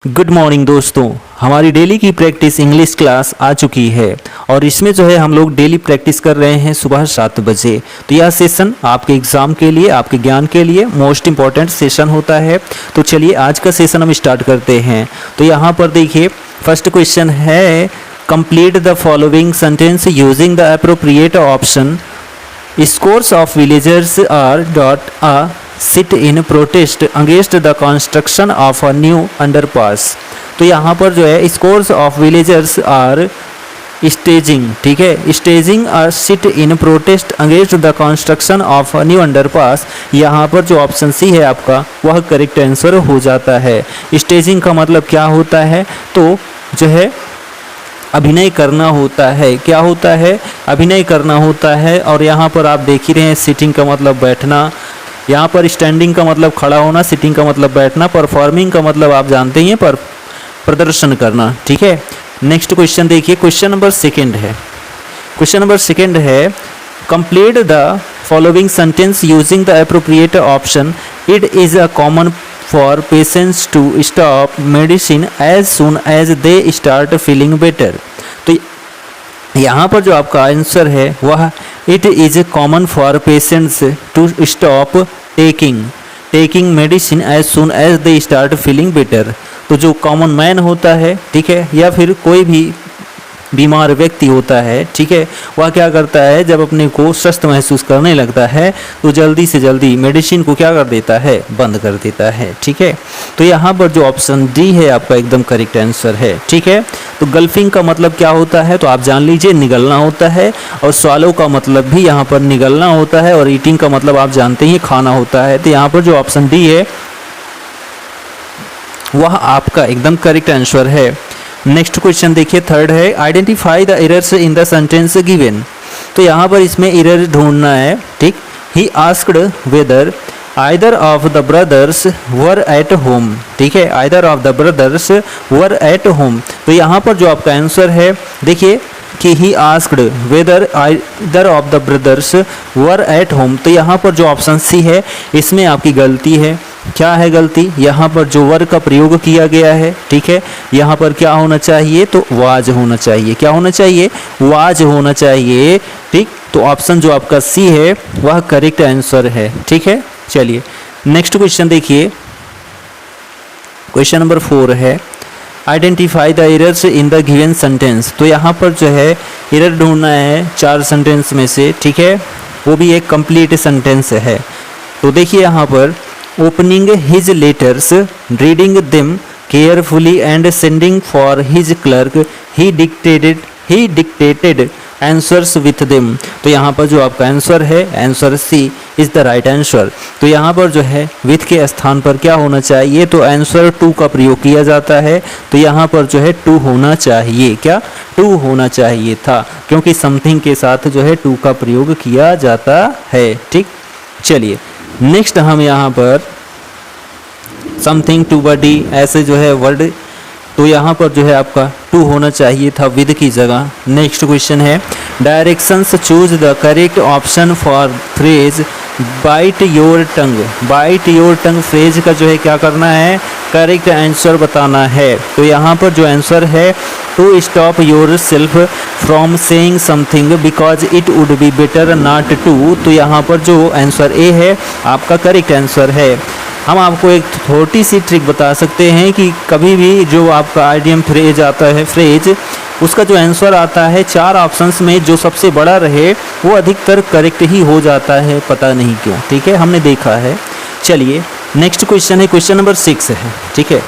Good morning दोस्तों। हमारी daily की प्रैक्टिस इंग्लिश क्लास आ चुकी है और इसमें जो है हम लोग डेली प्रैक्टिस कर रहे हैं सुबह 7 बजे। तो यह सेशन आपके एग्ज़ाम के लिए, आपके ज्ञान के लिए मोस्ट इम्पॉर्टेंट सेशन होता है। तो चलिए आज का सेशन हम स्टार्ट करते हैं। तो यहाँ पर देखिए फर्स्ट क्वेश्चन है, complete the following sentence using the appropriate option. Scores of villagers are dot a sit in protest against the construction of a new underpass। तो यहाँ पर जो है scores of villagers are staging, ठीक है, staging a sit in protest against the construction of a new underpass। यहाँ पर जो ऑप्शन सी है आपका वह करेक्ट आंसर हो जाता है। स्टेजिंग का मतलब क्या होता है, तो जो है अभिनय करना होता है। क्या होता है? अभिनय करना होता है। और यहाँ पर आप देख ही रहे हैं सिटिंग का मतलब बैठना, यहाँ पर स्टैंडिंग का मतलब खड़ा होना, सिटिंग का मतलब बैठना, परफॉर्मिंग का मतलब आप जानते ही हैं पर प्रदर्शन करना, ठीक है। नेक्स्ट क्वेश्चन देखिए, क्वेश्चन नंबर सेकंड है। क्वेश्चन नंबर सेकंड है, complete the following sentence using the appropriate option. It is a common for patients to stop medicine as soon as they start feeling better। तो यहाँ पर जो आपका answer है वह it is common for patients to stop taking medicine as soon as they start feeling better. तो जो common man होता है, ठीक है, या फिर कोई भी बीमार व्यक्ति होता है, ठीक है, वह क्या करता है, जब अपने को स्वस्थ महसूस करने लगता है तो जल्दी से जल्दी मेडिसिन को क्या कर देता है, बंद कर देता है, ठीक है। तो यहाँ पर जो ऑप्शन डी है आपका एकदम करेक्ट आंसर है, ठीक है। तो गल्फिंग का मतलब क्या होता है, तो आप जान लीजिए निगलना होता है। और स्वालो का मतलब भी यहाँ पर निगलना होता है। और ईटिंग का मतलब आप जानते ही खाना होता है। तो यहाँ पर जो ऑप्शन डी है वह आपका एकदम करेक्ट आंसर है। नेक्स्ट क्वेश्चन देखिए, थर्ड है, identify the errors in the sentence given. तो यहाँ पर इसमें एरर ढूंढना है, ठीक। He asked whether either of the brothers were at home, ठीक है, either of the brothers were at home. तो यहाँ पर जो आपका आंसर है देखिए कि he asked whether either of the brothers were at home. तो यहाँ पर जो ऑप्शन सी है इसमें आपकी गलती है। क्या है गलती? यहाँ पर जो वर का प्रयोग किया गया है, ठीक है, यहाँ पर क्या होना चाहिए, तो वाज होना चाहिए। क्या होना चाहिए? वाज होना चाहिए, ठीक। तो ऑप्शन जो आपका सी है वह करेक्ट आंसर है, ठीक है। चलिए नेक्स्ट क्वेश्चन देखिए, क्वेश्चन नंबर 4 है, identify the errors in the given sentence. तो यहाँ पर जो है एरर ढूंढना है 4 सेंटेंस में से, ठीक है, वो भी एक कंप्लीट सेंटेंस है। तो देखिए यहाँ पर, opening his letters, reading them carefully and sending for his clerk, he dictated answers with them. तो यहाँ पर जो आपका आंसर है, answer C is the right answer. तो यहाँ पर जो है विथ के स्थान पर क्या होना चाहिए, तो आंसर टू का प्रयोग किया जाता है। तो यहाँ पर जो है टू होना चाहिए। क्या? टू होना चाहिए था, क्योंकि समथिंग के साथ जो है टू का प्रयोग किया जाता है, ठीक। चलिए नेक्स्ट हम यहाँ पर समथिंग टू बडी ऐसे जो है वर्ड, तो यहाँ पर जो है आपका टू होना चाहिए था विद की जगह। नेक्स्ट क्वेश्चन है, directions choose the correct option for phrase bite your tongue. Bite your tongue phrase का जो है क्या करना है, करेक्ट आंसर बताना है। तो यहाँ पर जो आंसर है, to stop yourself from saying something because it would be better not to. तो यहाँ पर जो आंसर ए है आपका करेक्ट आंसर है। हम आपको एक छोटी सी ट्रिक बता सकते हैं कि कभी भी जो आपका आइडियम फ्रेज आता है, फ्रेज, उसका जो आंसर आता है 4 ऑप्शंस में जो सबसे बड़ा रहे वो अधिकतर करेक्ट ही हो जाता है, पता नहीं क्यों, ठीक है, हमने देखा है। चलिए नेक्स्ट क्वेश्चन है, क्वेश्चन नंबर 6 है, ठीक है।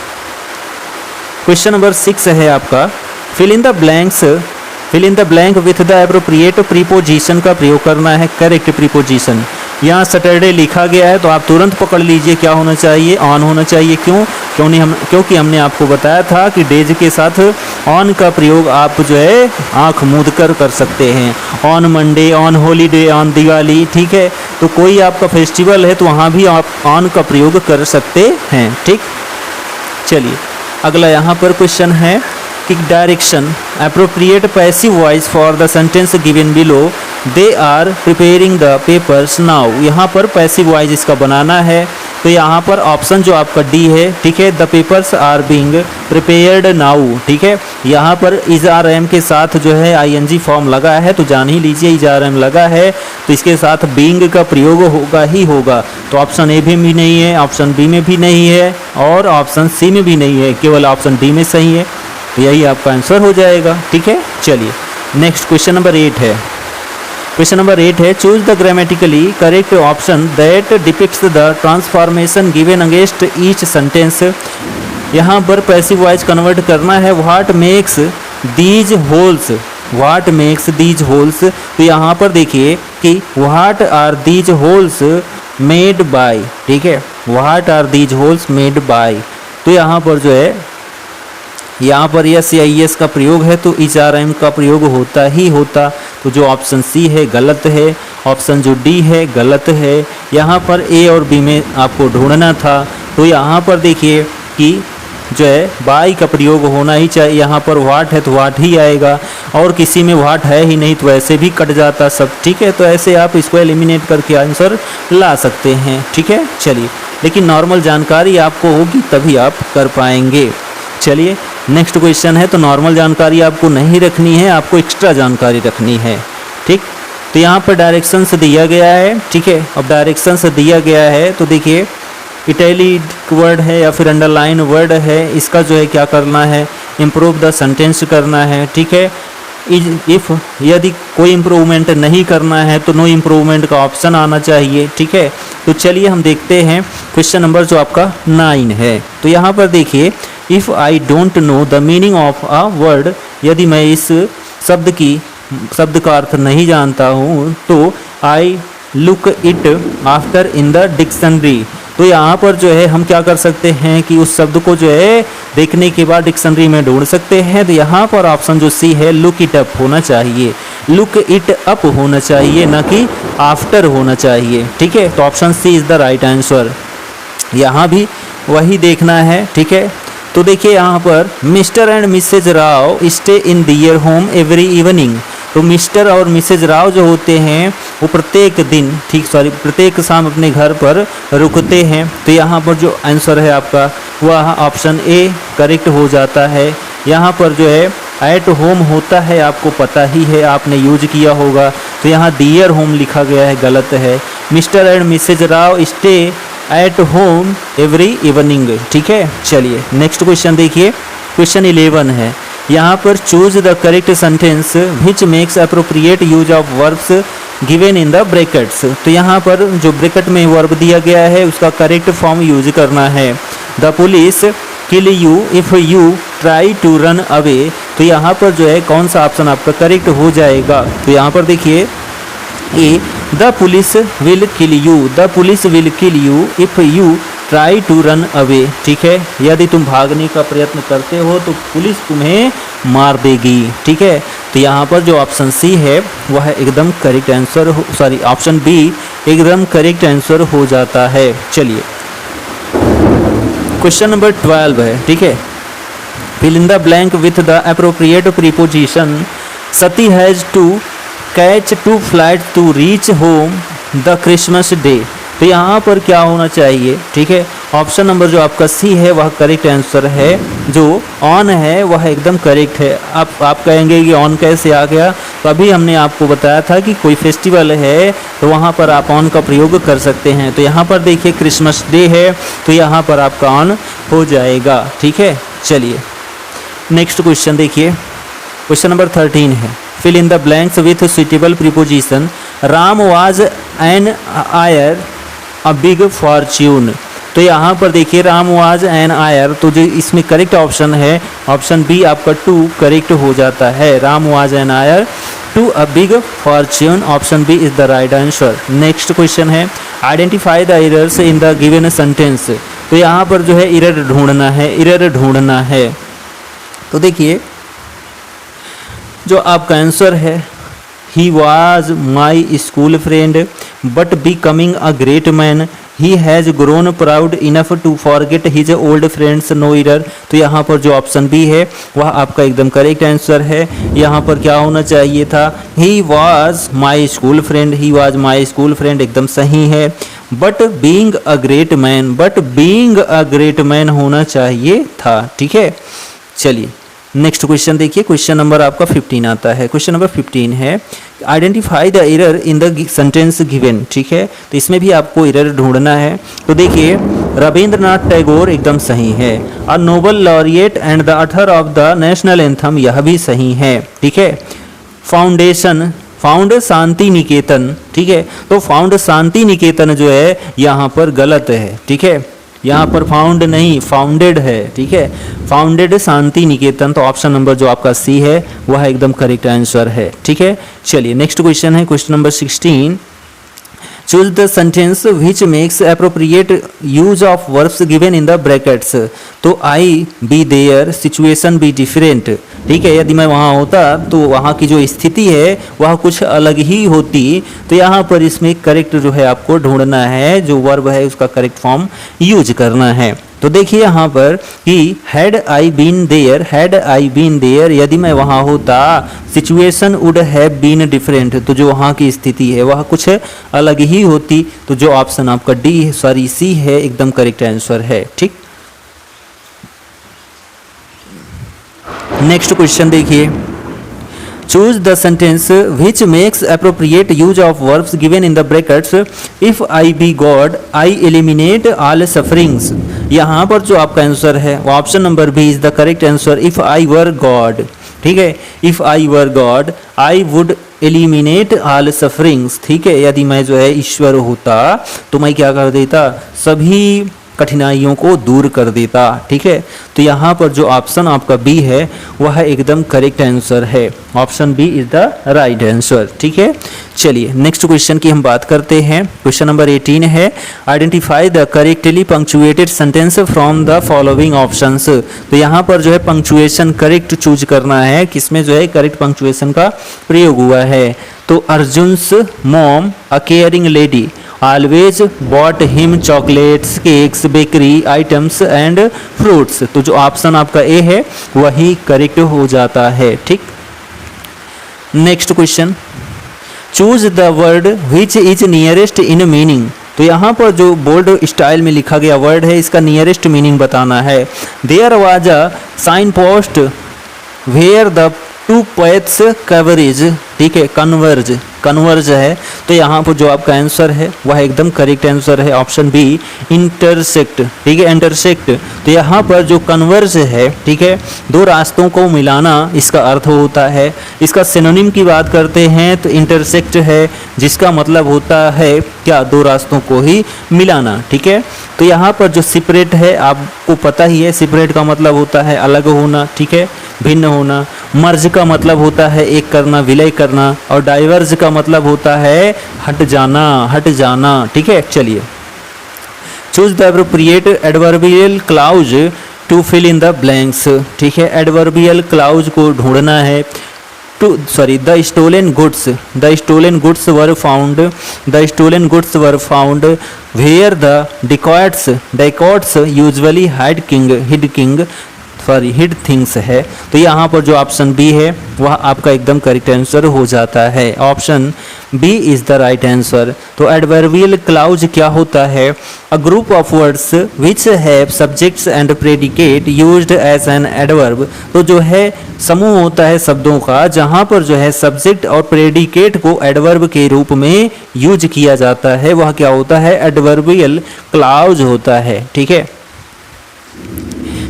क्वेश्चन नंबर 6 है आपका, fill in the blank with the appropriate preposition का प्रयोग करना है, करेक्ट प्रीपोजिशन। यहाँ सैटरडे लिखा गया है तो आप तुरंत पकड़ लीजिए क्या होना चाहिए, ऑन होना चाहिए। क्योंकि हमने आपको बताया था कि डेज के साथ ऑन का प्रयोग आप जो है आंख मूंद कर सकते हैं। On Monday, on holiday, on Diwali, ठीक है। तो कोई आपका फेस्टिवल है तो वहाँ भी आप ऑन का प्रयोग कर सकते हैं, ठीक। चलिए अगला यहाँ पर क्वेश्चन है कि direction appropriate passive voice for the sentence given below, they are preparing the papers now. यहाँ पर पैसिव वॉइस इसका बनाना है, तो यहाँ पर ऑप्शन जो आपका डी है, ठीक है, the papers are being prepared now, ठीक है। यहाँ पर इज आर एम के साथ जो है आईएनजी फॉर्म लगा है, तो जान ही लीजिए इज आर एम लगा है, तो इसके साथ बीइंग का प्रयोग होगा ही होगा। तो ऑप्शन ए भी नहीं है, ऑप्शन बी में भी नहीं है और ऑप्शन सी में भी नहीं है, केवल ऑप्शन डी में सही है। तो यही आपका आंसर हो जाएगा, ठीक है। चलिए नेक्स्ट क्वेश्चन नंबर 8 है। क्वेश्चन नंबर 8 है, choose the grammatically correct option that depicts the transformation given against each sentence. यहाँ पर पैसिव वॉइस कन्वर्ट करना है। What makes these holes, what makes these holes. तो यहाँ पर देखिए कि what are these holes made by, ठीक है, what are these holes made by. तो यहाँ पर जो है, यहाँ पर यस या यस का प्रयोग है, तो इज आर एम का प्रयोग होता ही होता। तो जो ऑप्शन सी है गलत है, ऑप्शन जो डी है गलत है। यहाँ पर ए और बी में आपको ढूंढना था, तो यहाँ पर देखिए कि जो है बाई का प्रयोग होना ही चाहिए। यहाँ पर वाट है तो वाट ही आएगा, और किसी में वाट है ही नहीं तो ऐसे भी कट जाता सब, ठीक है। तो ऐसे आप इसको एलिमिनेट करके आंसर ला सकते हैं, ठीक है। चलिए, लेकिन नॉर्मल जानकारी आपको होगी तभी आप कर पाएंगे। चलिए नेक्स्ट क्वेश्चन है। तो नॉर्मल जानकारी आपको नहीं रखनी है, आपको एक्स्ट्रा जानकारी रखनी है, ठीक। तो यहाँ पर डायरेक्शंस दिया गया है, ठीक है। अब डायरेक्शंस दिया गया है तो देखिए इटैलिक वर्ड है या फिर अंडरलाइन वर्ड है, इसका जो है क्या करना है, इम्प्रूव द सेंटेंस करना है, ठीक है। इफ़ यदि कोई इम्प्रूवमेंट नहीं करना है तो नो इम्प्रूवमेंट का ऑप्शन आना चाहिए, ठीक है। तो चलिए हम देखते हैं क्वेश्चन नंबर जो आपका 9 है। तो यहाँ पर देखिए, if I don't know the meaning of a word, यदि मैं इस शब्द का अर्थ नहीं जानता हूँ तो I look it after in the dictionary. तो यहाँ पर जो है हम क्या कर सकते हैं कि उस शब्द को जो है देखने के बाद डिक्शनरी में ढूंढ सकते हैं। तो यहाँ पर ऑप्शन जो सी है लुक इट अप होना चाहिए, लुक इट अप होना चाहिए, ना कि आफ्टर होना चाहिए, ठीक है। तो option C is the right answer. यहाँ भी वही देखना है, ठीक है। तो देखिए यहाँ पर Mr and Mrs Rao stay in their home every evening. तो मिस्टर और मिसेज राव जो होते हैं वो प्रत्येक शाम अपने घर पर रुकते हैं। तो यहाँ पर जो आंसर है आपका वह ऑप्शन ए करेक्ट हो जाता है। यहाँ पर जो है एट होम होता है, आपको पता ही है, आपने यूज किया होगा। तो यहाँ दियर होम लिखा गया है, गलत है। Mr and Mrs Rao stay at home every evening, ठीक है। चलिए नेक्स्ट क्वेश्चन देखिए, क्वेश्चन 11 है। यहाँ पर choose the correct sentence which makes appropriate use of verbs given in the brackets. तो यहाँ पर जो ब्रैकेट में वर्ब दिया गया है उसका करेक्ट फॉर्म यूज करना है। The police kill you if you try to run away. तो यहाँ पर जो है कौन सा ऑप्शन आपका करेक्ट हो जाएगा। तो यहाँ पर देखिए a, the police will kill you, the police will kill you if you try to run away, ठीक है। यदि तुम भागने का प्रयत्न करते हो तो पुलिस तुम्हें मार देगी, ठीक है। तो यहाँ पर जो ऑप्शन सी है वह एकदम करेक्ट आंसर ऑप्शन बी एकदम करेक्ट आंसर हो जाता है। चलिए क्वेश्चन नंबर 12 है, ठीक है। Fill in the blank with the appropriate preposition. Sati has to catch 2 flight to reach home the Christmas day. तो यहाँ पर क्या होना चाहिए, ठीक है। ऑप्शन नंबर जो आपका सी है वह करेक्ट आंसर है। जो ऑन है वह एकदम करेक्ट है। आप कहेंगे कि ऑन कैसे आ गया, तो अभी हमने आपको बताया था कि कोई फेस्टिवल है तो वहाँ पर आप ऑन का प्रयोग कर सकते हैं। तो यहाँ पर देखिए क्रिसमस डे है तो यहाँ पर आपका ऑन हो जाएगा, ठीक है। चलिए नेक्स्ट क्वेश्चन देखिए, क्वेश्चन नंबर 13 है। Fill in the blanks with suitable preposition. Ram was an heir a big fortune. तो यहाँ पर देखिए राम वाज एन आयर, तो जो इसमें करेक्ट ऑप्शन है ऑप्शन बी आपका 2 करेक्ट हो जाता है। Ram was an heir to a big fortune, option B is the right answer. Next question है, identify the errors in the given sentence. तो यहाँ पर जो है एरर ढूंढना है। तो देखिए जो आपका आंसर है, he was my school friend but becoming a great man, he has grown proud enough to forget his old friends no error. तो यहाँ पर जो ऑप्शन बी है वह आपका एकदम करेक्ट आंसर है। यहाँ पर क्या होना चाहिए था, ही was my school friend, he was my school friend एकदम सही है। But being a great man, but being a great man होना चाहिए था। ठीक है, चलिए नेक्स्ट क्वेश्चन देखिए, क्वेश्चन नंबर आपका 15 आता है। क्वेश्चन नंबर 15 है identify the error in the sentence given. ठीक है, तो इसमें भी आपको एरर ढूंढना है। तो देखिए रविंद्रनाथ टैगोर एकदम सही है, अ Nobel laureate and the author of the national anthem यह भी सही है। ठीक है, फाउंडेशन फाउंड शांति निकेतन। ठीक है, तो फाउंड शांति निकेतन जो है यहाँ पर गलत है। ठीक है, यहाँ पर फाउंड नहीं फाउंडेड है। ठीक है, फाउंडेड शांति निकेतन, तो ऑप्शन नंबर जो आपका सी है वह एकदम करेक्ट आंसर है। ठीक है, चलिए नेक्स्ट क्वेश्चन है question number 16। Choose the sentence which makes appropriate use of verbs given in the brackets. तो I be there, situation be different. ठीक है, यदि मैं वहाँ होता तो वहाँ की जो स्थिति है वह कुछ अलग ही होती। तो यहाँ पर इसमें करेक्ट जो है आपको ढूंढना है, जो वर्ब है उसका करेक्ट फॉर्म यूज करना है। तो देखिए यहाँ पर कि had I been there, had I been there, यदि मैं वहाँ होता situation would have been different, तो जो वहाँ की स्थिति है वह कुछ अलग ही होती। तो जो ऑप्शन आपका डी सॉरी सी है एकदम करेक्ट आंसर है। ठीक, नेक्स्ट क्वेश्चन देखिए, choose the sentence which makes appropriate use of verbs given in the brackets. If I be God I eliminate all sufferings. यहाँ पर जो आपका आंसर है वो option number B is the correct answer, if I were God. ठीक है, if I were God I would eliminate all sufferings. ठीक है, यदि मैं जो है ईश्वर होता तो मैं क्या कर देता, सभी कठिनाइयों को दूर कर देता। ठीक है, तो यहाँ पर जो ऑप्शन आपका बी है वह एकदम करेक्ट आंसर है, option B is the right answer. ठीक है, चलिए नेक्स्ट क्वेश्चन की हम बात करते हैं। क्वेश्चन नंबर 18 है identify the correctly punctuated sentence from the following options. तो यहाँ पर जो है पंक्चुएशन करेक्ट चूज करना है, किसमें जो है करेक्ट पंक्चुएशन का प्रयोग हुआ है। तो Arjun's mom a caring lady always bought him chocolates, cakes, bakery items and fruits. तो जो ऑप्शन आपका ए है वही करेक्ट हो जाता है। ठीक, next question, choose the word which is nearest in meaning. तो यहाँ पर जो बोल्ड स्टाइल में लिखा गया वर्ड है इसका नियरेस्ट मीनिंग बताना है। There was a signpost where the two paths coverage. ठीक है, कन्वर्ज, कन्वर्ज है। तो यहाँ पर जो आपका आंसर है वह एकदम करेक्ट आंसर है, ऑप्शन बी इंटरसेक्ट। ठीक है, इंटरसेक्ट, तो यहाँ पर जो कन्वर्ज है, ठीक है, दो रास्तों को मिलाना इसका अर्थ होता है। इसका सिनोनिम की बात करते हैं तो इंटरसेक्ट है, जिसका मतलब होता है क्या, दो रास्तों को ही मिलाना। ठीक है, तो यहाँ पर जो सेपरेट है आपको पता ही है, सेपरेट का मतलब होता है अलग होना। ठीक है, भिन्न होना। मर्ज का मतलब होता है एक करना, विलय करना। और डाइवर्ज का मतलब होता है हट जाना, हट जाना। ठीक है, चलिए choose the appropriate adverbial clause to fill in the blanks. ठीक है, एडवर्बियल क्लाउज को ढूंढना है। The stolen goods were found where the dacoits usually hid things है। तो यहाँ पर जो ऑप्शन बी है वह आपका एकदम करेक्ट आंसर हो जाता है, option B is the right answer. तो एडवर्बियल क्लाउज क्या होता है, a group of words which have subjects and predicate used as an adverb. तो जो है समूह होता है शब्दों का जहाँ पर जो है सब्जेक्ट और प्रेडिकेट को एडवर्ब के रूप में यूज किया जाता है, वह क्या होता है, एडवर्बियल क्लाउज होता है। ठीक है,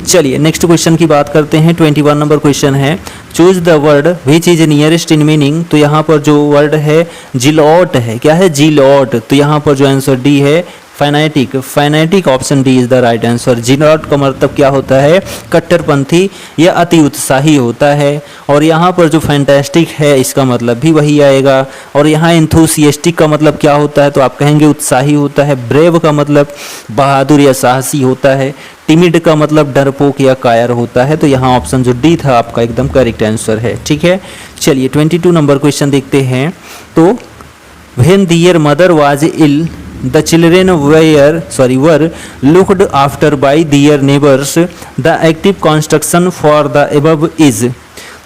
चलिए नेक्स्ट क्वेश्चन की बात करते हैं। 21 नंबर क्वेश्चन है choose the word which is nearest in meaning. तो यहाँ पर जो वर्ड है जिलॉट है, क्या है, जिलॉट। तो यहाँ पर जो आंसर डी है fanatic, fanatic, option D is the right answer. Zealot का मतलब क्या होता है, कट्टरपंथी या अति उत्साही होता है। और यहाँ पर जो फैंटास्टिक है इसका मतलब भी वही आएगा। और यहाँ एंथुसियास्टिक का मतलब क्या होता है, तो आप कहेंगे उत्साही होता है। ब्रेव का मतलब बहादुर या साहसी होता है। टिमिड का मतलब डरपोक या कायर होता है। तो यहाँ ऑप्शन जो डी था आपका एकदम करेक्ट आंसर है। ठीक है, चलिए 22 नंबर क्वेश्चन देखते हैं। तो when their mother was ill the children were looked after by their neighbours, the active construction for the above is.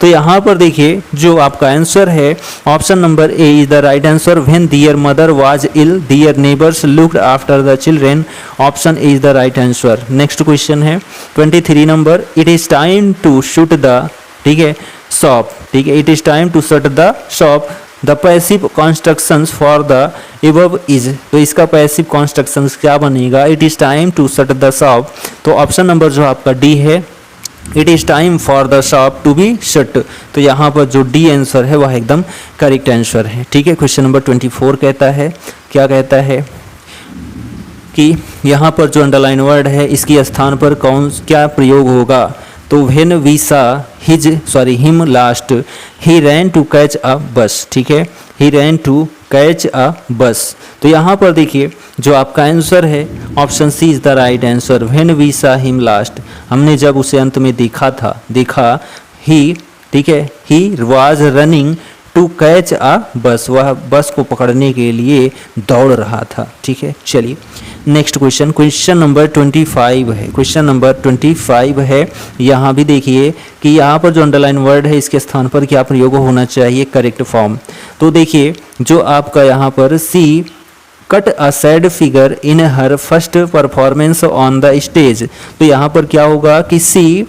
तो यहाँ पर देखिए जो आपका आंसर है option number A is the right answer. When their mother was ill their neighbours looked after the children, option A is the right answer. Next question है 23 number, it is time to shoot the, ठीक है, shop, ठीक है, it is time to shut the shop, the passive constructions for the above is. तो इसका passive constructions क्या बनेगा, it is time to shut the shop. तो option number जो आपका डी है, it is time for the shop to be shut. तो यहाँ पर जो डी आंसर है वह एकदम करेक्ट आंसर है, ठीक है। क्वेश्चन नंबर 24 कहता है, क्या कहता है कि यहाँ पर जो अंडरलाइन वर्ड है इसके स्थान पर क्या प्रयोग होगा। तो when we saw him last he ran to catch a bus, ठीक है, ही रैन टू कैच अ बस। तो यहाँ पर देखिए जो आपका आंसर है option C is the right answer. When we saw him last, हमने जब उसे अंत में देखा ही, ठीक है, he was running to catch a bus, वह बस को पकड़ने के लिए दौड़ रहा था, ठीक है। चलिए नेक्स्ट क्वेश्चन, क्वेश्चन नंबर 25 है, क्वेश्चन नंबर 25 है। यहाँ भी देखिए कि यहाँ पर जो अंडरलाइन वर्ड है इसके स्थान पर क्या प्रयोग होना चाहिए, करेक्ट फॉर्म। तो देखिए जो आपका यहाँ पर she cut a sad figure in her first performance on the stage. तो यहाँ पर क्या होगा कि she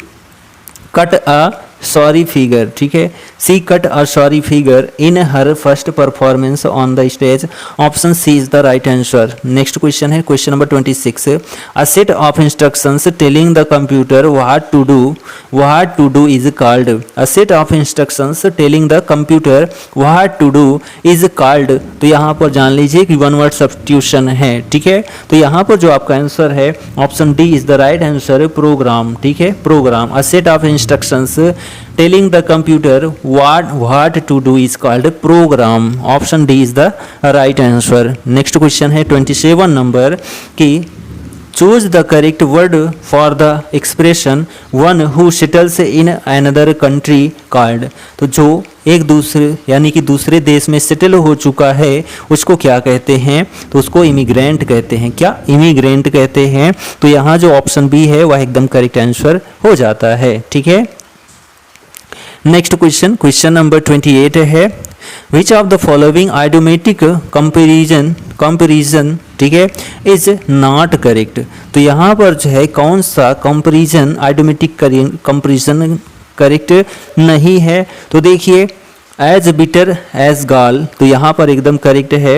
cut a sorry figure, ठीक है, she cut a sorry figure in her first performance on the stage, option C is the right answer. Next question है question number 26, a set of instructions telling the computer what to do is called. A set of instructions telling the computer what to do is called. तो यहाँ पर जान लीजिए कि one word substitution है, ठीक है। तो यहाँ पर जो आपका आंसर है option D is the right answer, program, ठीक है, program. A set of instructions telling the computer what to do is called program, option D is the right answer। next question है 27 नंबर कि choose the correct word for the expression one who settles in another country called। तो जो एक दूसरे यानी कि दूसरे देश में सेटल हो चुका है उसको क्या कहते हैं, तो उसको इमिग्रेंट कहते हैं। क्या इमिग्रेंट कहते हैं। तो यहाँ जो ऑप्शन बी है वह एकदम करेक्ट आंसर हो जाता है, ठीक है। नेक्स्ट क्वेश्चन, क्वेश्चन नंबर 28 है, which of the following idiomatic comparison, ठीक है, इज नॉट करेक्ट। तो यहाँ पर जो है कौन सा कंपेरिजन आइडोमेटिक कंपेरिजन करेक्ट नहीं है। तो देखिए एज बिटर एज गाल, तो यहाँ पर एकदम करेक्ट है।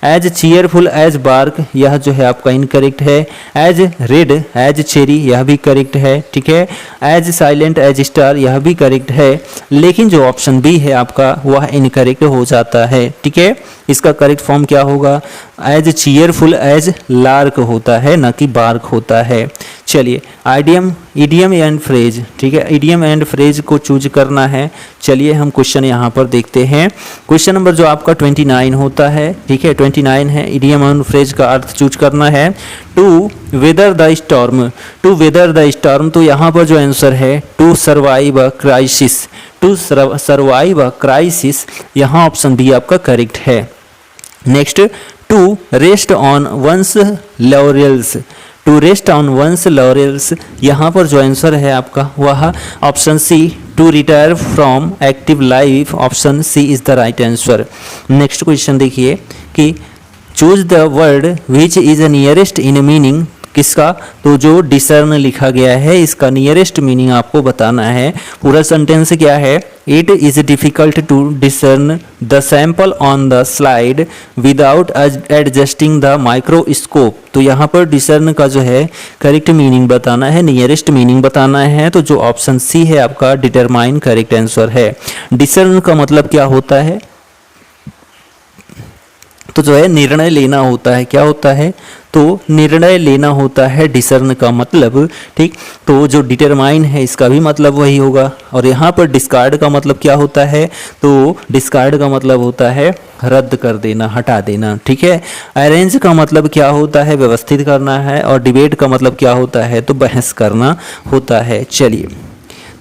एज चीयरफुल एज बार्क, यह जो है आपका इनकरेक्ट है। एज रेड एज चेरी, यह भी करेक्ट है, ठीक है। एज साइलेंट एज स्टार, यह भी करेक्ट है। लेकिन जो ऑप्शन बी है आपका वह इनकरेक्ट हो जाता है, ठीक है। इसका करेक्ट फॉर्म क्या होगा, एज चीयरफुल एज लार्क होता है, ना कि बार्क होता है। चलिए इडियम एंड फ्रेज, ठीक है, इडियम एंड फ्रेज को चूज करना है। चलिए हम क्वेश्चन यहाँ पर देखते हैं। क्वेश्चन नंबर जो आपका 29 होता है, ठीक है, 29 है, इडियम एंड फ्रेज का अर्थ चूज करना है। To weather the storm, to weather the storm, तो यहाँ पर जो आंसर है to survive a crisis, to survive a crisis, यहाँ ऑप्शन बी आपका करेक्ट है। Next, to rest on one's laurels, to rest on one's laurels, यहाँ पर जो आंसर है आपका वह option C to retire from active life, option C is the right answer. Next question देखिए कि choose the word which is nearest in meaning, किसका, तो जो डिसर्न लिखा गया है इसका नियरेस्ट मीनिंग आपको बताना है। पूरा सेंटेंस क्या है, it is difficult to discern the sample on the slide without adjusting the microscope. तो यहाँ पर डिसर्न का जो है करेक्ट मीनिंग बताना है, नियरेस्ट मीनिंग बताना है। तो जो ऑप्शन सी है आपका डिटरमाइन करेक्ट आंसर है। डिसर्न का मतलब क्या होता है, तो जो है निर्णय लेना होता है। क्या होता है, तो निर्णय लेना होता है डिसर्न का मतलब, ठीक। तो जो डिटरमाइन है इसका भी मतलब वही होगा। और यहाँ पर डिस्कार्ड का मतलब क्या होता है, तो डिस्कार्ड का मतलब होता है रद्द कर देना, हटा देना, ठीक है। अरेंज का मतलब क्या होता है, व्यवस्थित करना है। और डिबेट का मतलब क्या होता है, तो बहस करना होता है। चलिए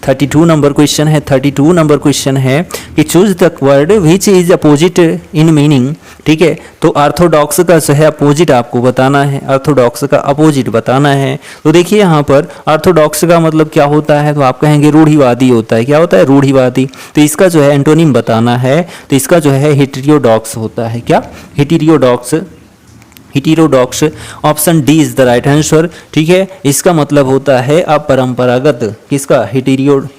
32 नंबर क्वेश्चन है। 32 नंबर क्वेश्चन है कि choose the word which is opposite in meaning. ठीक है, तो ऑर्थोडॉक्स का जो है अपोजिट आपको बताना है, ऑर्थोडॉक्स का अपोजिट बताना है। तो देखिए यहाँ पर ऑर्थोडॉक्स का मतलब क्या होता है, तो आप कहेंगे रूढ़िवादी होता है। क्या होता है? रूढ़िवादी। तो इसका जो है एंटोनिम बताना है, तो इसका जो है हेटेरोडॉक्स होता है। क्या? Heterodox. Heterodox, option D is the right answer. ठीक है, इसका मतलब होता है अपरंपरागत। किसका?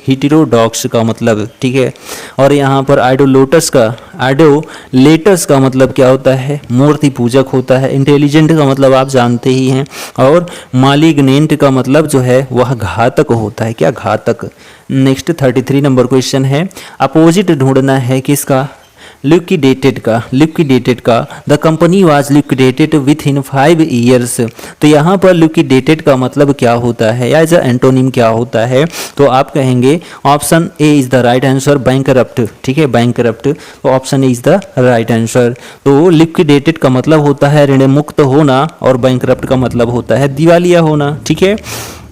हिटेरोडॉक्स का मतलब। ठीक है, और यहाँ पर आइडोलोटस का मतलब क्या होता है? मूर्ति पूजक होता है। इंटेलिजेंट का मतलब आप जानते ही हैं, और मालिग्नेंट का मतलब जो है वह घातक होता है। क्या? घातक। नेक्स्ट 33 नंबर क्वेश्चन है, अपोजिट ढूंढना है किसका? लिक्विडेटेड का। The company was liquidated with in 5 years. तो यहाँ पर लिक्विडेटेड का मतलब क्या होता है, या एज एंटोनिम क्या होता है? तो आप कहेंगे option A is the right answer, bankrupt. ठीक है, बैंकरप्ट। तो option A is the right answer. तो लिक्विडेटेड का मतलब होता है ऋण मुक्त होना, और बैंकरप्ट का मतलब होता है दिवालिया होना। ठीक है,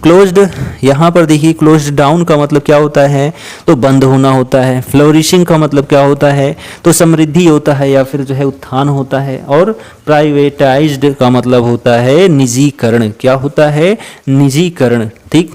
क्लोज्ड, यहाँ पर देखिए क्लोज्ड डाउन का मतलब क्या होता है? तो बंद होना होता है। फ्लोरिशिंग का मतलब क्या होता है? तो समृद्धि होता है, या फिर जो है उत्थान होता है। और प्राइवेटाइज्ड का मतलब होता है निजीकरण। क्या होता है? निजीकरण। ठीक।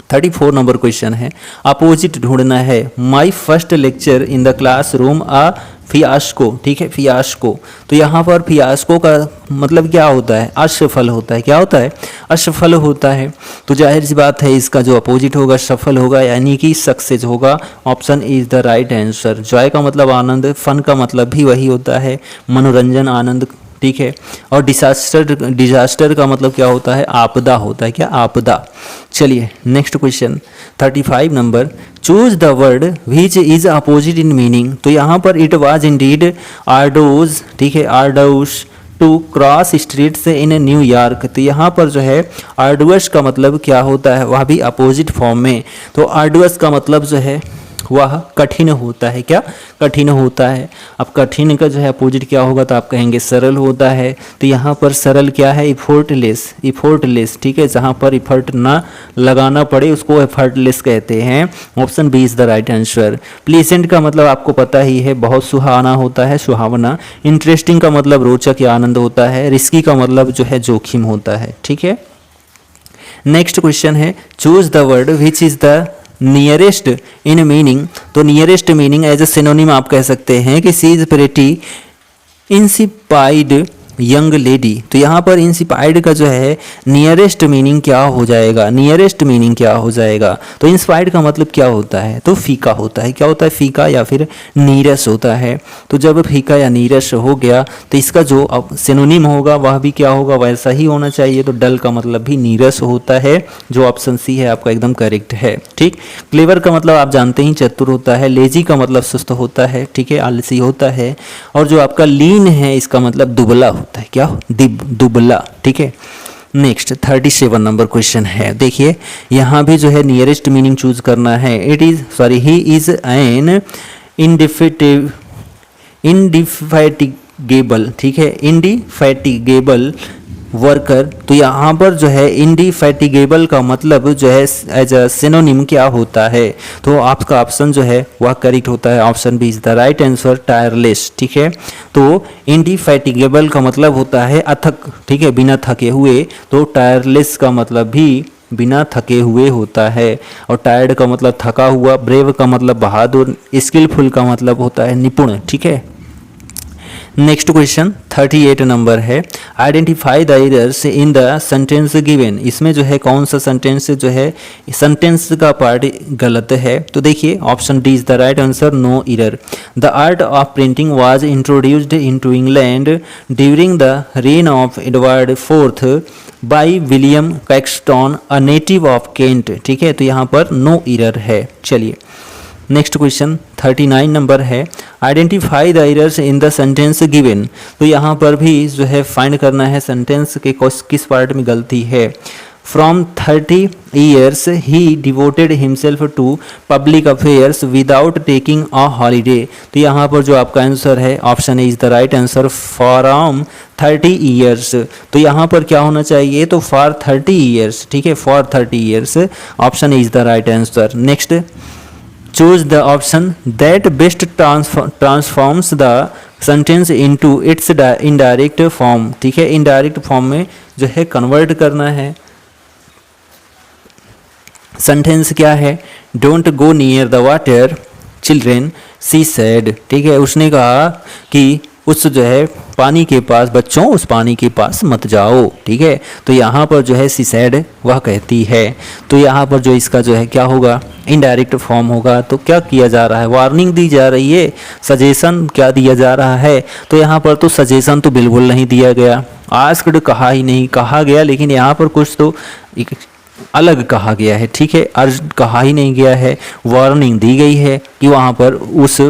34 नंबर क्वेश्चन है, अपोजिट ढूंढना है। My first lecture in the classroom a fiasco. ठीक है, फियास्को। तो यहाँ पर फियास्को का मतलब क्या होता है? असफल होता है। क्या होता है? असफल होता है। तो जाहिर सी बात है इसका जो अपोजिट होगा सफल होगा, यानी कि सक्सेस होगा। Option is the right answer. Joy का मतलब आनंद, फन का मतलब भी वही होता है, मनोरंजन, आनंद। ठीक है, और डिजास्टर का मतलब क्या होता है? आपदा होता है। क्या? आपदा। चलिए next question 35 number, choose the word which is opposite in meaning. तो यहाँ पर इट वाज इंडीड आर्डोज। ठीक है, arduous to cross streets in New York. तो यहाँ पर जो है आर्डुअस का मतलब क्या होता है? वह भी अपोजिट फॉर्म में। तो आर्डुअस का मतलब जो है वह कठिन होता है। क्या? कठिन होता है। अब कठिन का जो है अपोजिट क्या होगा? तो आप कहेंगे सरल होता है। तो यहाँ पर सरल क्या है? इफोर्टलेस। ठीक है, जहाँ पर इफर्ट ना लगाना पड़े उसको एफर्टलेस कहते हैं। Option B is the right answer. Pleasant का मतलब आपको पता ही है, बहुत सुहाना होता है, सुहावना। इंटरेस्टिंग का मतलब रोचक या आनंद होता है। रिस्की का मतलब जो है जोखिम होता है। ठीक है, नेक्स्ट क्वेश्चन है, choose the word which is the nearest in meaning. तो nearest meaning as a synonym आप कह सकते हैं कि she is pretty insipid young lady. तो यहाँ पर इंसिपाइड का जो है नियरेस्ट मीनिंग क्या हो जाएगा? नियरेस्ट मीनिंग क्या हो जाएगा? तो इंस्पायर्ड का मतलब क्या होता है? तो फीका होता है। क्या होता है? फीका या फिर नीरस होता है। तो जब फीका या नीरस हो गया तो इसका जो अब सिनोनिम होगा वह भी क्या होगा? वैसा ही होना चाहिए। तो डल का मतलब भी नीरस होता है, जो ऑप्शन सी है आपका एकदम करेक्ट है। ठीक। क्लेवर का मतलब आप जानते ही चतुर होता है। लेजी का मतलब सुस्त होता है। ठीक है, आलसी होता है। और जो आपका लीन है इसका मतलब दुबला होता है। क्या? दुबला। ठीक है, नेक्स्ट 37 नंबर क्वेश्चन है। देखिए यहाँ भी जो है नियरेस्ट मीनिंग चूज करना है। He is an indefatigable. ठीक है, इंडिफैटिगेबल वर्कर। तो यहाँ पर जो है इंडिफैटिगेबल का मतलब जो है एज अ सिनोनिम क्या होता है? तो आपका ऑप्शन जो है वह करेक्ट होता है। Option B is the right answer, tireless. ठीक है, तो इंडिफैटिगेबल का मतलब होता है अथक। ठीक है, बिना थके हुए। तो टायरलेस का मतलब भी बिना थके हुए होता है। और टायर्ड का मतलब थका हुआ। ब्रेव का मतलब बहादुर। स्किलफुल का मतलब होता है निपुण। ठीक है, नेक्स्ट क्वेश्चन 38 नंबर है, identify the errors in the sentence given. इसमें जो है कौन सा सेंटेंस जो है सेंटेंस का पार्ट गलत है? तो देखिए option D is the right answer, no error. The art of printing was introduced into England during the reign of Edward fourth by William Caxton a native of Kent. ठीक है, तो यहाँ पर नो एरर है। चलिए next question 39 number है, identify the errors in the sentence given. तो यहाँ पर भी जो है फाइंड करना है सेंटेंस के किस पार्ट में गलती है। From 30 years he devoted himself to public affairs without taking a holiday। तो यहाँ पर जो आपका आंसर है option A is the right answer, from 30 years। तो यहाँ पर क्या होना चाहिए, तो फॉर 30 years, ठीक है, for 30 years, option A is the right answer. Next, choose the option that best transforms the sentence into its indirect form। ठीक है, indirect form में जो है कन्वर्ट करना है। सेंटेंस क्या है, don't go near the water children she said. ठीक है, उसने कहा कि उस जो है पानी के पास, बच्चों उस पानी के पास मत जाओ। ठीक है, तो यहाँ पर जो है सी सैड वह कहती है। तो यहाँ पर जो इसका जो है क्या होगा, इनडायरेक्ट फॉर्म होगा। तो क्या किया जा रहा है, वार्निंग दी जा रही है, सजेशन क्या दिया जा रहा है। तो यहाँ पर तो सजेशन तो बिल्कुल नहीं दिया गया, आस्क्ड कहा ही नहीं, कहा गया लेकिन यहाँ पर कुछ तो अलग कहा गया है। ठीक है, अर्ज कहा ही नहीं गया है, वार्निंग दी गई है कि वहाँ पर उस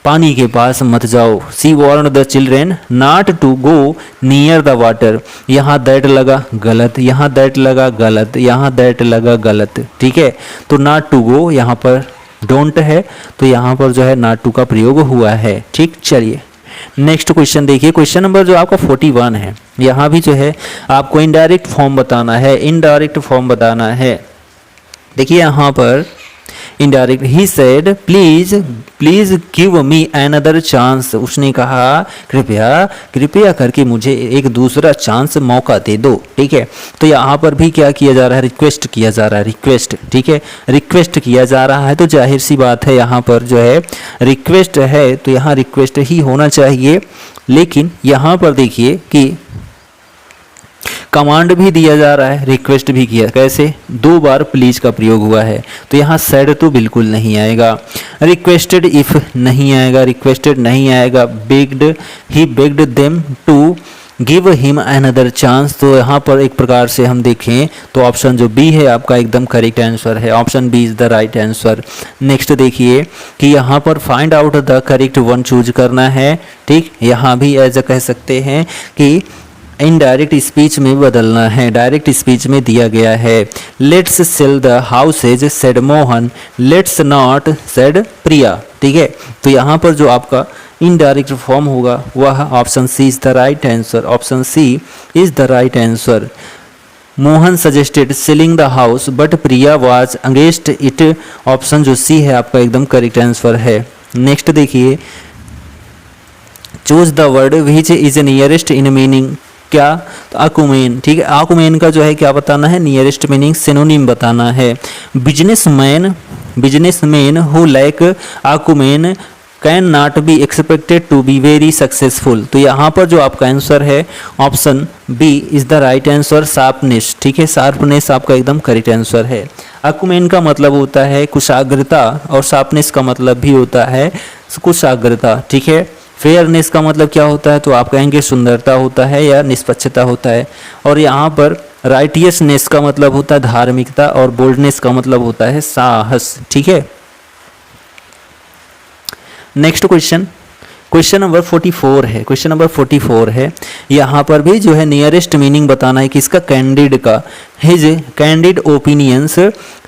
पानी के पास मत जाओ। She warned the children not to go near the water. यहाँ दैट लगा गलत, यहाँ दैट लगा गलत, यहाँ दैट लगा गलत। ठीक है, तो नॉट टू गो यहाँ पर डोंट है, तो यहाँ पर जो है नॉट टू का प्रयोग हुआ है। ठीक, चलिए नेक्स्ट क्वेश्चन देखिए, क्वेश्चन नंबर जो आपका 41 है। यहाँ भी जो है आपको इनडायरेक्ट फॉर्म बताना है, इनडायरेक्ट फॉर्म बताना है। देखिए यहाँ पर indirect, he said please please give me another chance. उसने कहा कृपया कृपया करके मुझे एक दूसरा चांस, मौका दे दो। ठीक है, तो यहाँ पर भी क्या किया जा रहा है, रिक्वेस्ट किया जा रहा है, रिक्वेस्ट। ठीक है, रिक्वेस्ट किया जा रहा है, तो जाहिर सी बात है यहाँ पर जो है रिक्वेस्ट है, तो यहाँ रिक्वेस्ट ही होना चाहिए। लेकिन यहाँ पर देखिए कि कमांड भी दिया जा रहा है, रिक्वेस्ट भी किया, कैसे, 2 बार प्लीज का प्रयोग हुआ है। तो यहाँ सेड तो बिल्कुल नहीं आएगा, रिक्वेस्टेड इफ नहीं आएगा, रिक्वेस्टेड नहीं आएगा, begged, he begged them to give him another chance. तो यहाँ पर एक प्रकार से हम देखें तो ऑप्शन जो बी है आपका एकदम करेक्ट आंसर है, option B is the right answer. Next देखिए कि यहाँ पर find out the correct one choose करना है। ठीक, यहाँ भी ऐसा कह सकते हैं कि इनडायरेक्ट स्पीच में बदलना है, डायरेक्ट स्पीच में दिया गया है। Let's sell the houses said Mohan, let's not said Priya. ठीक है, तो यहाँ पर जो आपका इनडायरेक्ट फॉर्म होगा वह option C is the right answer, option C is the right answer. Mohan suggested selling the house but Priya was against it, option जो सी है आपका एकदम करेक्ट आंसर है। नेक्स्ट देखिए, choose the word which is nearest in meaning, क्या, तो आकुमेन। ठीक है, आकुमेन का जो है क्या बताना है, नियरेस्ट मीनिंग सिनोनिम बताना है। Businessman who like acumen can not be expected to be very successful. तो यहाँ पर जो आपका आंसर है option B is the right answer, sharpness. ठीक है, शार्पनेस आपका एकदम करेक्ट आंसर है। आकुमेन का मतलब होता है कुशाग्रता और शार्पनेस का मतलब भी होता है कुशाग्रता। ठीक है, फेयरनेस का मतलब क्या होता है, तो आप कहेंगे सुंदरता होता है या निष्पक्षता होता है। और यहाँ पर राइटियसनेस का मतलब होता है धार्मिकता और बोल्डनेस का मतलब होता है साहस। ठीक है, नेक्स्ट क्वेश्चन, क्वेश्चन नंबर 44 है, क्वेश्चन नंबर 44 है। यहाँ पर भी जो है नियरेस्ट मीनिंग बताना है किसका, कैंडिड का। His candid opinions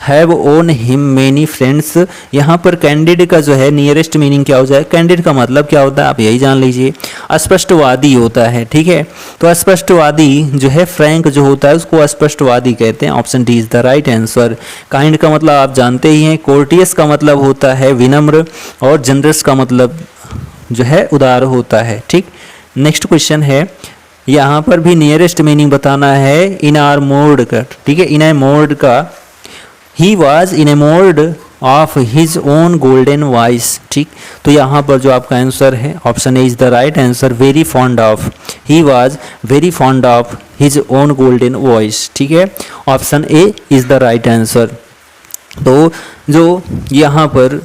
have own him many friends. यहाँ पर कैंडिड का जो है नियरेस्ट मीनिंग क्या हो जाए, कैंडिड का मतलब क्या होता है आप यही जान लीजिए, अस्पष्टवादी होता है। ठीक है, तो अस्पष्टवादी जो है फ्रैंक जो होता है उसको अस्पष्टवादी कहते हैं, option D is the right answer. Kind का मतलब आप जानते ही हैं, कोर्टियस का मतलब होता है विनम्र और जनरस का मतलब जो है उदार होता है। ठीक, नेक्स्ट क्वेश्चन है, यहाँ पर भी नियरेस्ट मीनिंग बताना है इनामोर्ड का। ठीक है, इनामोर्ड का, he was enamoured of his own golden voice. ठीक, तो यहाँ पर जो आपका आंसर है option A is the right answer, very fond of, he was very fond of his own golden voice. ठीक है, option A is the right answer. तो जो यहाँ पर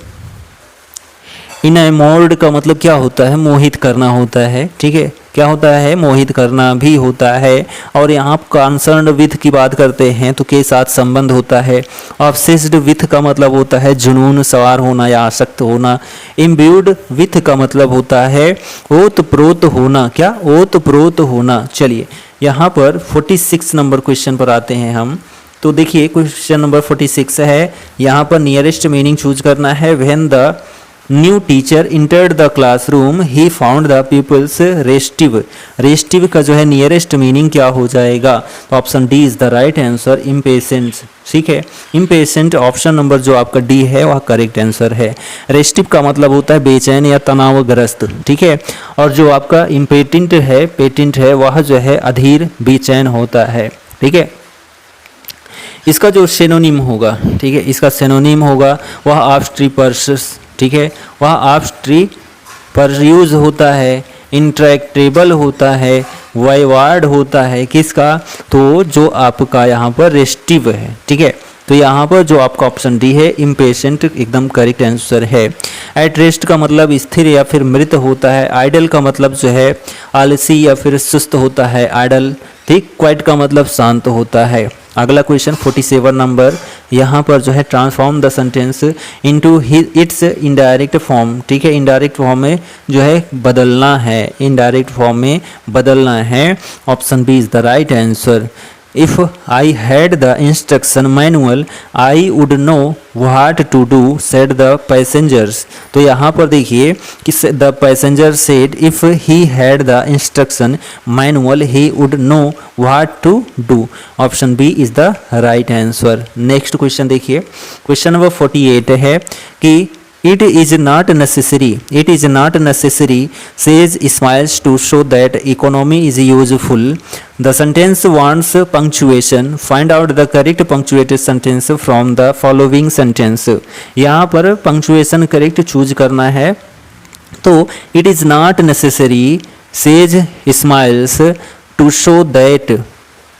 इनामोर्ड का मतलब क्या होता है, मोहित करना होता है। ठीक है, क्या होता है, मोहित करना भी होता है। और यहाँ कंसर्न्ड विथ की बात करते हैं तो के साथ संबंध होता है। ऑब्सेस्ड विथ का मतलब होता है जुनून सवार होना या आसक्त होना। इम्ब्यूड विथ का मतलब होता है ओतप्रोत होना, क्या, ओतप्रोत होना। चलिए यहाँ पर 46 नंबर क्वेश्चन पर आते हैं हम। तो देखिए क्वेश्चन नंबर 46 है, यहाँ पर नियरेस्ट मीनिंग चूज करना है। When the new teacher entered the classroom he found the peoples restive. Restive का जो है नियरेस्ट मीनिंग क्या हो जाएगा? तो option D is the right answer, impatient. ठीक है, इम्पेशेंट ऑप्शन नंबर जो आपका डी है वह करेक्ट आंसर है। रेस्टिव का मतलब होता है बेचैन या तनावग्रस्त। ठीक है, और जो आपका इम्पेटेंट है, पेटेंट है, वह जो है अधीर बेचैन होता है। ठीक है, इसका जो सिनोनिम होगा, ठीक है, इसका सिनोनिम होगा वह ऑब्स्ट्रीपर्स। ठीक है, वह ऑब्स्ट्रीपर्स होता है, इंट्रैक्टेबल होता है, वाइवार्ड होता है। किसका? तो जो आपका यहाँ पर रेस्टिव है। ठीक है, तो यहाँ पर जो आपका ऑप्शन डी है इम्पेशेंट एकदम करेक्ट आंसर है। एट रेस्ट का मतलब स्थिर या फिर मृत होता है। आइडल का मतलब जो है आलसी या फिर सुस्त होता है, आइडल। ठीक, क्वाइट का मतलब शांत होता है। अगला क्वेश्चन 47 नंबर, यहाँ पर जो है transform the sentence into its indirect form. ठीक है, इनडायरेक्ट फॉर्म में जो है बदलना है, इनडायरेक्ट फॉर्म में बदलना है। Option B is the right answer. If I had the instruction manual, I would know what to do, said the passengers। तो यहाँ पर देखिए कि the passenger said if he had the instruction manual, he would know what to do। Option B is the right answer. Next question देखिए, question number 48 है कि It is not necessary, says Smiles, to show that economy is useful। The sentence wants punctuation. Find out the correct punctuated sentence from the following sentence। यहाँ पर punctuation correct choose करना है। तो it is not necessary, says Smiles, to show that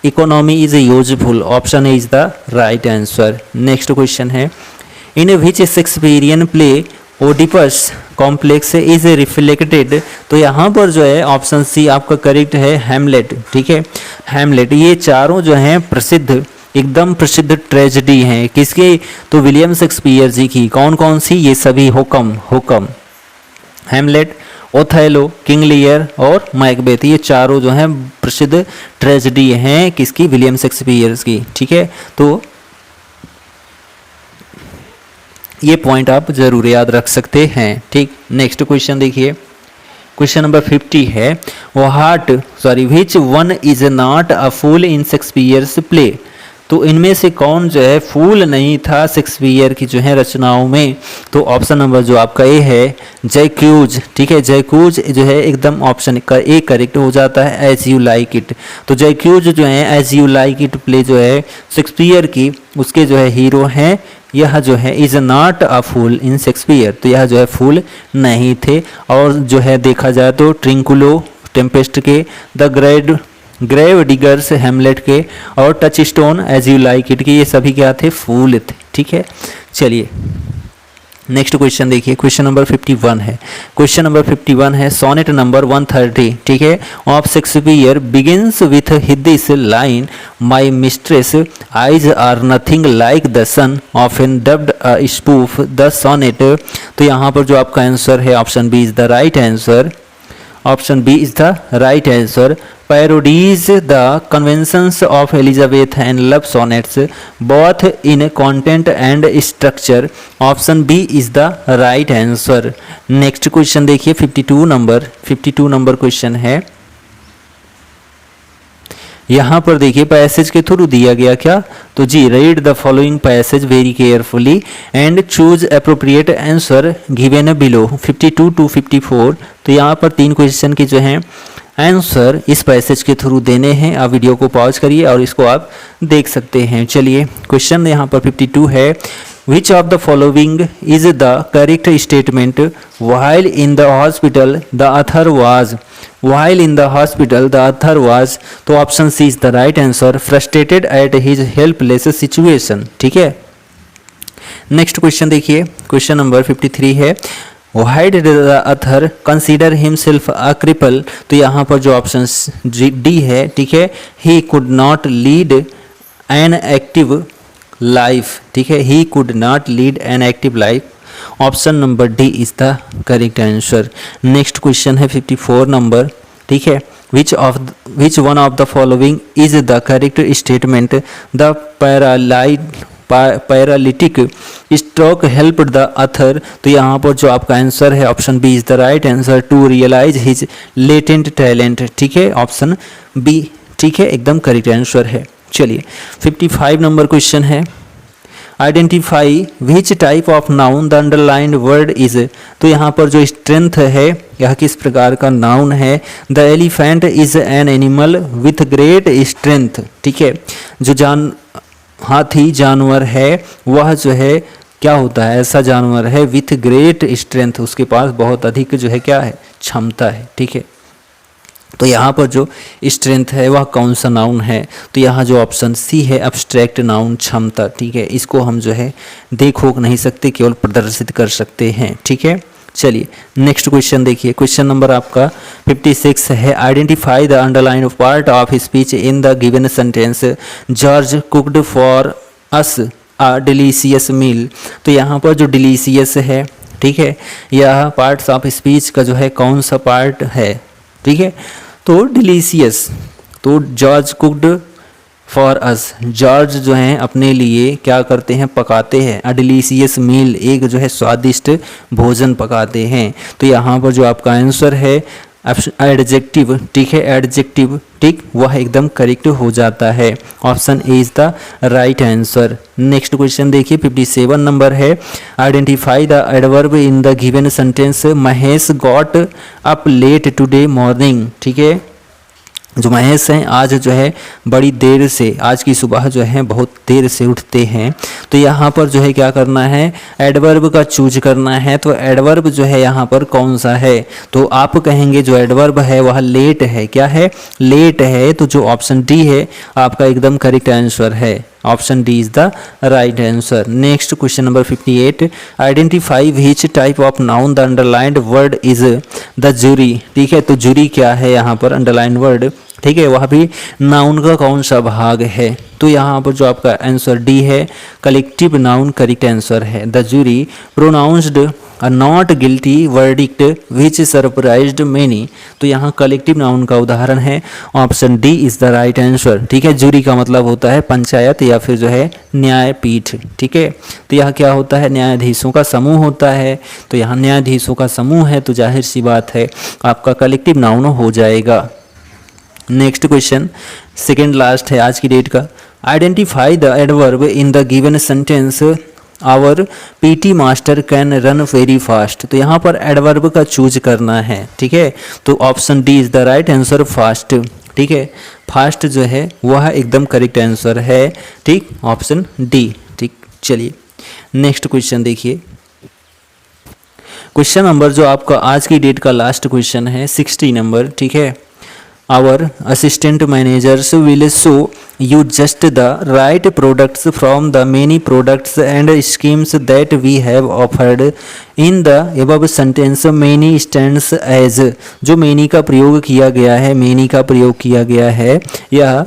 economy is useful। Option A is the right answer। Next question है, in which Shakespearean play Oedipus complex is reflected. तो यहाँ पर जो है option सी आपका करेक्ट है, हैमलेट। ठीक है, हैमलेट। ये चारों जो हैं प्रसिद्ध, एकदम प्रसिद्ध ट्रेजेडी हैं। किसके? तो विलियम शेक्सपियर जी की। कौन कौन सी? ये सभी। हुकम, हैमलेट, ओथेलो, किंग लियर और मैकबेथ। ये चारों जो हैं प्रसिद्ध ट्रेजेडी हैं। किसकी? विलियम शेक्सपियर की। ठीक है, तो ये पॉइंट आप जरूर याद रख सकते हैं। ठीक, नेक्स्ट क्वेश्चन देखिए, क्वेश्चन नंबर 50 है, which one is not a fool in Shakespeare's play. तो इनमें से कौन जो है फूल नहीं था शेक्सपियर की जो है रचनाओं में? तो ऑप्शन नंबर जो आपका ए है, जैक्यूज। ठीक है, जैक्यूज जो है एकदम ऑप्शन का ए करेक्ट हो जाता है, एज यू लाइक इट। तो जैक्यूज जो है as you like it play जो है शेक्सपियर की, उसके जो है हीरो हैं। यह जो है is not a fool in Shakespeare. तो यह जो है फूल नहीं थे। और जो है देखा जाए तो ट्रिंकुलो टेम्पेस्ट के, द ग्रेव डिगर्स हेमलेट के, और touch stone age you like it के, ये सभी क्या थे? फूल थे। ठीक है, चलिए नेक्स्ट क्वेश्चन देखिए, क्वेश्चन नंबर 51 है। क्वेश्चन नंबर 51 है, सोनेट नंबर 130। ठीक है, of Shakespeare begins with this line, my mistress eyes are nothing like the sun, often dubbed a spoof the sonnet. तो यहाँ पर जो आपका आंसर है option B is the right answer. Option B is the right answer. parodies the conventions of Elizabeth and love sonnets both in content and structure। Option B is the right answer. Next question देखिए 52 number question है। यहाँ पर देखिए passage के through दिया गया क्या? तो जी, read the following passage very carefully and choose appropriate answer given below. 52 to 54। तो यहाँ पर 3 क्वेश्चन के जो हैं आंसर इस पैसेज के थ्रू देने हैं। आप वीडियो को पॉज करिए और इसको आप देख सकते हैं। चलिए क्वेश्चन यहाँ पर 52 है, which of the following is the correct statement? While in the hospital the author was. While in the hospital the author was. तो option C is the right answer, frustrated at his helpless situation. ठीक है, next question देखिए, question number 53 है, Why did the author consider himself a cripple? तो यहाँ पर जो option D है, ठीक है, he could not lead an active life। ठीक है, he could not lead an active life। Option number D is the correct answer. Next question है 54 नंबर। ठीक है, which one of the following is the correct statement? The paralytic stroke help the author. तो यहाँ पर जो आपका answer है option B is the right answer to realise his latent talent. ठीक है, ऑप्शन बी ठीक है एकदम करेक्ट आंसर है। चलिए 55 नंबर क्वेश्चन है, identify which type of noun the underlined word is. तो यहाँ पर जो स्ट्रेंथ है यह किस प्रकार का नाउन है? The elephant is an animal with great strength. ठीक है, जो हाथी जानवर है वह जो है क्या होता है? ऐसा जानवर है विथ ग्रेट स्ट्रेंथ, उसके पास बहुत अधिक जो है क्या है? क्षमता है। ठीक है, तो यहाँ पर जो स्ट्रेंथ है वह कौन सा नाउन है? तो यहाँ जो ऑप्शन सी है एब्स्ट्रैक्ट नाउन क्षमता। ठीक है, इसको हम जो है देख होक नहीं सकते, केवल प्रदर्शित कर सकते हैं। ठीक है, चलिए नेक्स्ट क्वेश्चन देखिए, क्वेश्चन नंबर आपका 56 है, identify the underline part of speech in the given sentence. George cooked for us a delicious meal. तो यहाँ पर जो डिलीशियस है, ठीक है, यह पार्ट्स ऑफ स्पीच का जो है कौन सा पार्ट है? ठीक है, तो डिलीशियस, तो George cooked for us, George जो हैं अपने लिए क्या करते हैं? पकाते हैं। अ डिलीशियस मील, एक जो है स्वादिष्ट भोजन पकाते हैं। तो यहाँ पर जो आपका आंसर है एडजेक्टिव। ठीक है, एडजेक्टिव, ठीक, वह एकदम करेक्ट हो जाता है। Option A is the right answer. Next question देखिए 57 नंबर है, identify the adverb in the given sentence. Mahesh got up late today morning. ठीक है, जो महेश हैं आज जो है बड़ी देर से, आज की सुबह जो है बहुत देर से उठते हैं। तो यहाँ पर जो है क्या करना है? एडवर्ब का चूज करना है। तो एडवर्ब जो है यहाँ पर कौन सा है? तो आप कहेंगे जो एडवर्ब है वह लेट है। क्या है? लेट है। तो जो ऑप्शन डी है आपका एकदम करेक्ट आंसर है। Option D is the right answer. Next question number 58, identify which type of noun the underlined word is. The jury. ठीक है, तो जूरी क्या है यहाँ पर? Underline word. ठीक है, वह भी नाउन का कौन सा भाग है? तो यहाँ पर जो आपका आंसर डी है कलेक्टिव नाउन करेक्ट आंसर है। The jury pronounced a not guilty verdict which surprised many. तो यहाँ कलेक्टिव नाउन का उदाहरण है, option D is the right answer. ठीक है, जूरी का मतलब होता है पंचायत या फिर जो है न्यायपीठ। ठीक है, तो यह क्या होता है? न्यायाधीशों का समूह होता है। तो यहाँ न्यायाधीशों का समूह है तो जाहिर सी बात है आपका कलेक्टिव नाउन हो जाएगा। नेक्स्ट क्वेश्चन सेकेंड लास्ट है आज की डेट का, identify the adverb in the given sentence our PT master can run very fast. तो यहाँ पर एडवर्ब का चूज करना है। ठीक है, तो option D is the right answer fast. ठीक है, फास्ट जो है वह एकदम करेक्ट आंसर है। ठीक, ऑप्शन डी। ठीक, चलिए नेक्स्ट क्वेश्चन देखिए, क्वेश्चन नंबर जो आपका आज की डेट का लास्ट क्वेश्चन है 60 नंबर। ठीक है, our assistant managers will show you just the right products from the many products and schemes that we have offered in the above sentence। many stands as, जो many का प्रयोग किया गया है, many का प्रयोग किया गया है, यह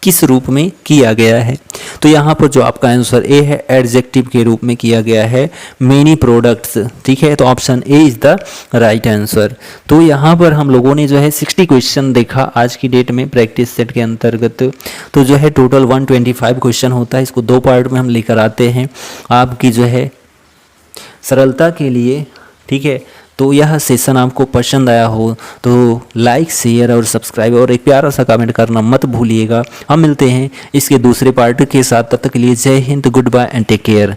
किस रूप में किया गया है? तो यहाँ पर जो आपका आंसर ए है एडजेक्टिव के रूप में किया गया है, मेनी प्रोडक्ट्स। ठीक है, तो option A is the right answer. तो यहाँ पर हम लोगों ने जो है 60 क्वेश्चन देखा आज की डेट में प्रैक्टिस सेट के अंतर्गत। तो जो है टोटल 125 क्वेश्चन होता है, इसको 2 पार्ट में हम लेकर आते हैं आपकी जो है सरलता के लिए। ठीक है, तो यह सेशन आपको पसंद आया हो तो लाइक शेयर और सब्सक्राइब और एक प्यारा सा कमेंट करना मत भूलिएगा। हम मिलते हैं इसके दूसरे पार्ट के साथ, तब तक के लिए Jai Hind, good bye and take care.